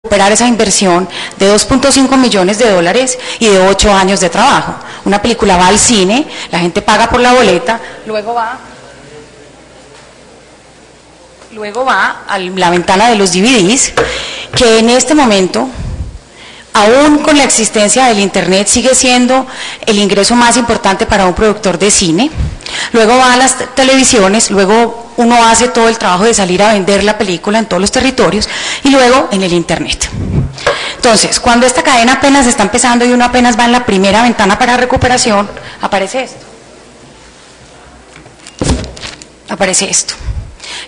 recuperar esa inversión de 2.5 millones de dólares y de 8 años de trabajo. Una película va al cine, la gente paga por la boleta, luego va a la ventana de los DVDs, que en este momento, aún con la existencia del internet, sigue siendo el ingreso más importante para un productor de cine. Luego va a las televisiones, luego uno hace todo el trabajo de salir a vender la película en todos los territorios y luego en el internet. Entonces, cuando esta cadena apenas está empezando y uno apenas va en la primera ventana para recuperación, aparece esto. Aparece esto.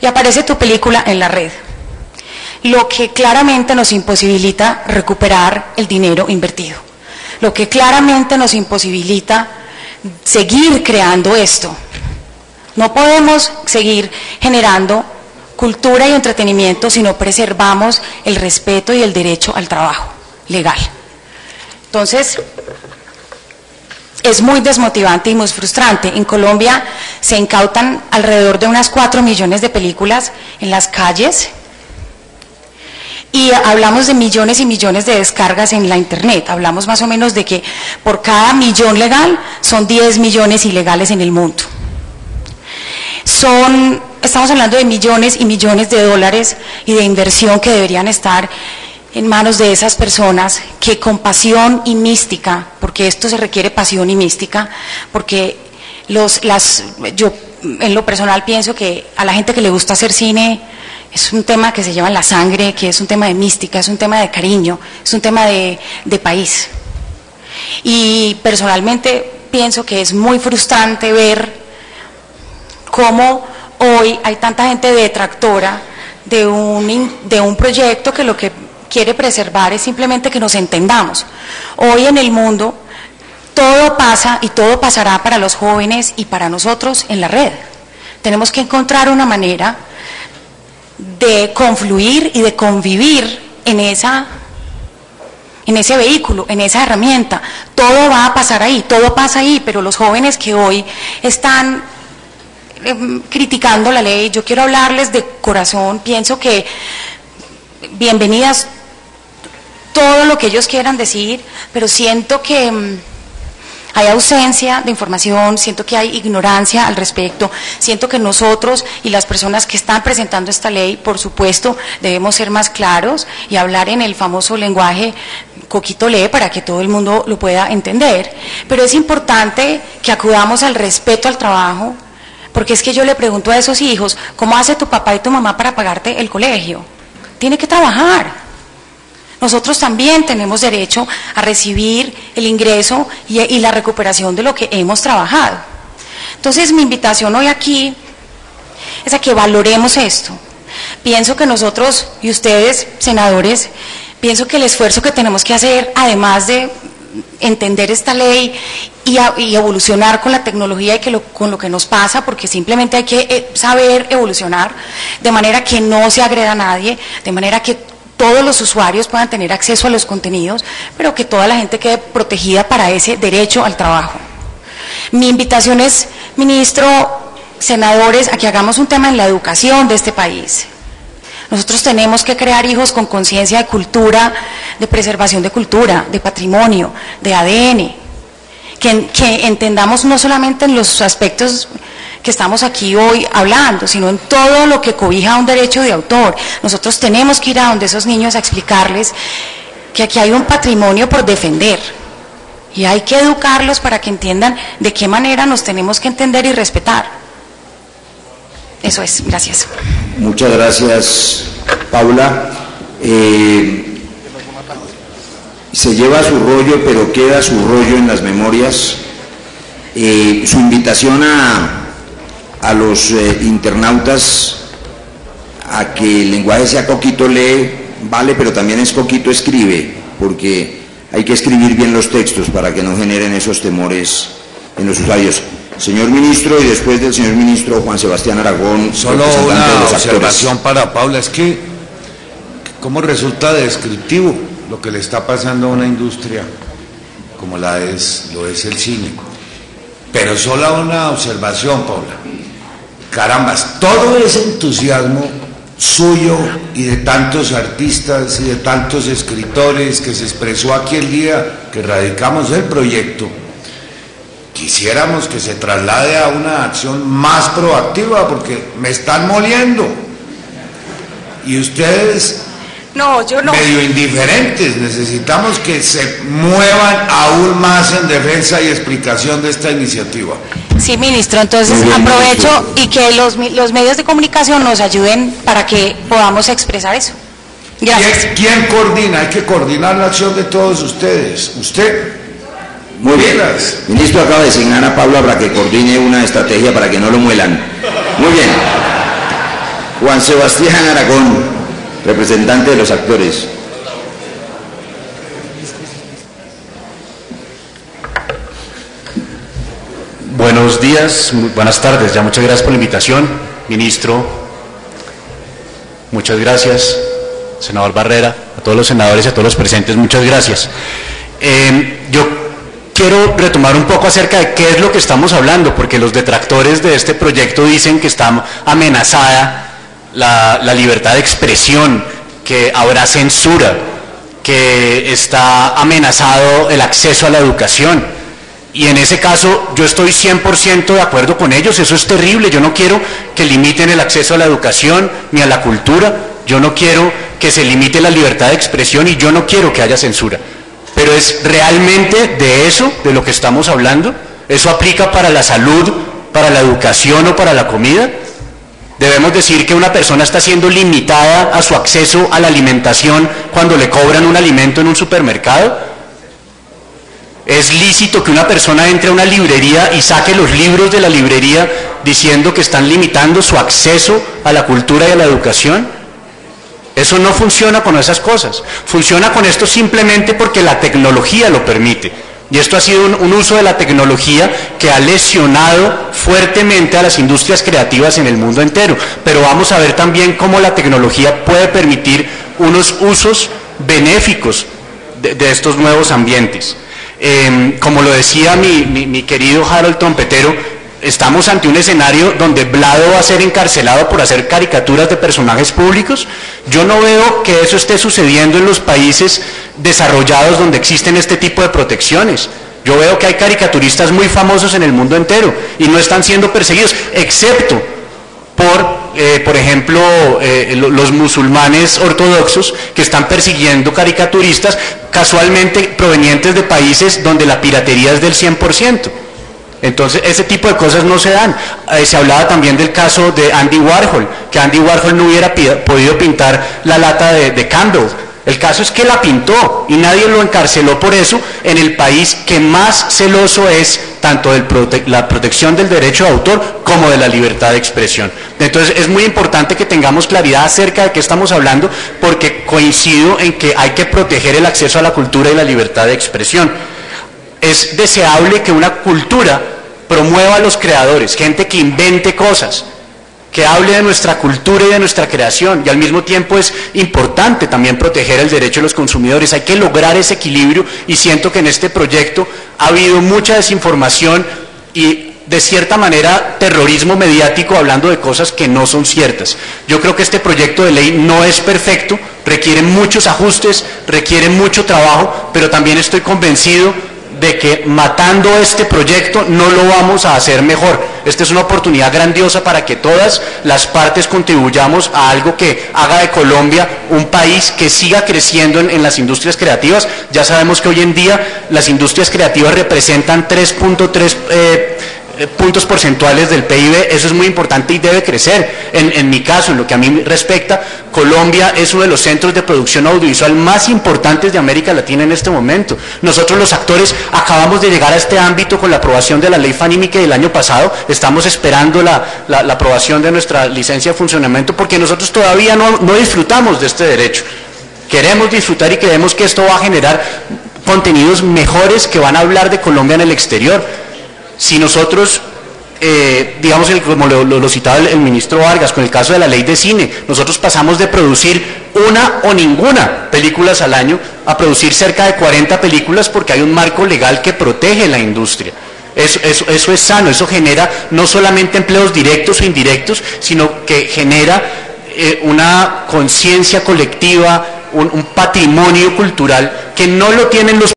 Y aparece tu película en la red, lo que claramente nos imposibilita recuperar el dinero invertido, lo que claramente nos imposibilita seguir creando esto. No podemos seguir generando cultura y entretenimiento si no preservamos el respeto y el derecho al trabajo legal. Entonces, es muy desmotivante y muy frustrante. En Colombia se incautan alrededor de unas 4 millones de películas en las calles y hablamos de millones y millones de descargas en la internet. Hablamos más o menos de que por cada millón legal son 10 millones ilegales en el mundo. Estamos hablando de millones y millones de dólares y de inversión que deberían estar en manos de esas personas que con pasión y mística, porque esto se requiere pasión y mística, porque yo en lo personal pienso que a la gente que le gusta hacer cine es un tema que se lleva en la sangre, que es un tema de mística, es un tema de cariño, es un tema de país. Y personalmente pienso que es muy frustrante ver cómo hoy hay tanta gente detractora de un proyecto que lo que quiere preservar es simplemente que nos entendamos. Hoy en el mundo todo pasa y todo pasará para los jóvenes y para nosotros en la red. Tenemos que encontrar una manera de confluir y de convivir en ese vehículo, en esa herramienta. Todo va a pasar ahí, todo pasa ahí, pero los jóvenes que hoy están criticando la ley, yo quiero hablarles de corazón, pienso que bienvenidas todo lo que ellos quieran decir, pero siento que hay ausencia de información, siento que hay ignorancia al respecto, siento que nosotros y las personas que están presentando esta ley, por supuesto, debemos ser más claros y hablar en el famoso lenguaje Coquito lee para que todo el mundo lo pueda entender, pero es importante que acudamos al respeto al trabajo, porque es que yo le pregunto a esos hijos, ¿cómo hace tu papá y tu mamá para pagarte el colegio? Tiene que trabajar. Nosotros también tenemos derecho a recibir el ingreso y la recuperación de lo que hemos trabajado. Entonces, mi invitación hoy aquí es a que valoremos esto. Pienso que nosotros y ustedes, senadores, pienso que el esfuerzo que tenemos que hacer, además de entender esta ley y evolucionar con la tecnología y con lo que nos pasa, porque simplemente hay que saber evolucionar de manera que no se agreda a nadie, de manera que todos los usuarios puedan tener acceso a los contenidos, pero que toda la gente quede protegida para ese derecho al trabajo. Mi invitación es, ministro, senadores, a que hagamos un tema en la educación de este país. Nosotros tenemos que crear hijos con conciencia de cultura, de preservación de cultura, de patrimonio, de ADN, que entendamos no solamente en los aspectos que estamos aquí hoy hablando, sino en todo lo que cobija un derecho de autor. Nosotros tenemos que ir a donde esos niños a explicarles que aquí hay un patrimonio por defender y hay que educarlos para que entiendan de qué manera nos tenemos que entender y respetar. Eso es, gracias. Muchas gracias, Paula. Se lleva su rollo, pero queda su rollo en las memorias. Su invitación a los internautas a que el lenguaje sea Coquito lee, vale, pero también es Coquito escribe, porque hay que escribir bien los textos para que no generen esos temores en los usuarios. Señor ministro, y después del señor ministro Juan Sebastián Aragón. Solo una observación para Paula, es que cómo resulta descriptivo lo que le está pasando a una industria como lo es el cine. Pero solo una observación, Paula. Carambas, todo ese entusiasmo suyo y de tantos artistas y de tantos escritores que se expresó aquí el día que radicamos el proyecto, quisiéramos que se traslade a una acción más proactiva, porque me están moliendo y ustedes No, yo no. medio indiferentes. Necesitamos que se muevan aún más en defensa y explicación de esta iniciativa. Sí, ministro, entonces aprovecho y que los medios de comunicación nos ayuden para que podamos expresar eso. Gracias. ¿Quién coordina? Hay que coordinar la acción de todos ustedes. ¿Usted? Muy bien. El ministro acaba de designar a Pablo para que coordine una estrategia para que no lo muelan. Muy bien. Juan Sebastián Aragón, representante de los actores. Buenos días, buenas tardes, ya muchas gracias por la invitación, ministro, muchas gracias, senador Barrera, a todos los senadores y a todos los presentes, muchas gracias. Yo quiero retomar un poco acerca de qué es lo que estamos hablando, porque los detractores de este proyecto dicen que está amenazada la libertad de expresión, que habrá censura, que está amenazado el acceso a la educación. Y en ese caso yo estoy 100% de acuerdo con ellos, eso es terrible. Yo no quiero que limiten el acceso a la educación ni a la cultura, yo no quiero que se limite la libertad de expresión y yo no quiero que haya censura. Pero ¿es realmente de eso de lo que estamos hablando? ¿Eso aplica para la salud, para la educación o para la comida? ¿Debemos decir que una persona está siendo limitada a su acceso a la alimentación cuando le cobran un alimento en un supermercado? ¿Es lícito que una persona entre a una librería y saque los libros de la librería diciendo que están limitando su acceso a la cultura y a la educación? Eso no funciona con esas cosas. Funciona con esto simplemente porque la tecnología lo permite. Y esto ha sido un uso de la tecnología que ha lesionado fuertemente a las industrias creativas en el mundo entero. Pero vamos a ver también cómo la tecnología puede permitir unos usos benéficos de estos nuevos ambientes. Como lo decía mi querido Harold Trompetero, estamos ante un escenario donde Vlado va a ser encarcelado por hacer caricaturas de personajes públicos. Yo no veo que eso esté sucediendo en los países desarrollados donde existen este tipo de protecciones. Yo veo que hay caricaturistas muy famosos en el mundo entero y no están siendo perseguidos, excepto por ejemplo, los musulmanes ortodoxos que están persiguiendo caricaturistas casualmente provenientes de países donde la piratería es del 100%. Entonces, ese tipo de cosas no se dan. Se hablaba también del caso de Andy Warhol, que Andy Warhol no hubiera podido pintar la lata de Campbell. El caso es que la pintó y nadie lo encarceló por eso en el país que más celoso es tanto de la protección del derecho de autor como de la libertad de expresión. Entonces es muy importante que tengamos claridad acerca de qué estamos hablando, porque coincido en que hay que proteger el acceso a la cultura y la libertad de expresión. Es deseable que una cultura promueva a los creadores, gente que invente cosas, que hable de nuestra cultura y de nuestra creación, y al mismo tiempo es importante también proteger el derecho de los consumidores. Hay que lograr ese equilibrio y siento que en este proyecto ha habido mucha desinformación y de cierta manera terrorismo mediático hablando de cosas que no son ciertas. Yo creo que este proyecto de ley no es perfecto, requiere muchos ajustes, requiere mucho trabajo, pero también estoy convencido de que matando este proyecto no lo vamos a hacer mejor. Esta es una oportunidad grandiosa para que todas las partes contribuyamos a algo que haga de Colombia un país que siga creciendo en las industrias creativas. Ya sabemos que hoy en día las industrias creativas representan 3.3 puntos porcentuales del PIB, eso es muy importante y debe crecer. En mi caso, en lo que a mí respecta, Colombia es uno de los centros de producción audiovisual más importantes de América Latina en este momento. Nosotros los actores acabamos de llegar a este ámbito con la aprobación de la ley Fanimique del año pasado, estamos esperando la aprobación de nuestra licencia de funcionamiento porque nosotros todavía no disfrutamos de este derecho. Queremos disfrutar y creemos que esto va a generar contenidos mejores que van a hablar de Colombia en el exterior. Si nosotros, digamos, como lo citaba el ministro Vargas, con el caso de la ley de cine, nosotros pasamos de producir una o ninguna películas al año a producir cerca de 40 películas porque hay un marco legal que protege la industria. Eso es sano, eso genera no solamente empleos directos o indirectos, sino que genera una conciencia colectiva, un patrimonio cultural que no lo tienen los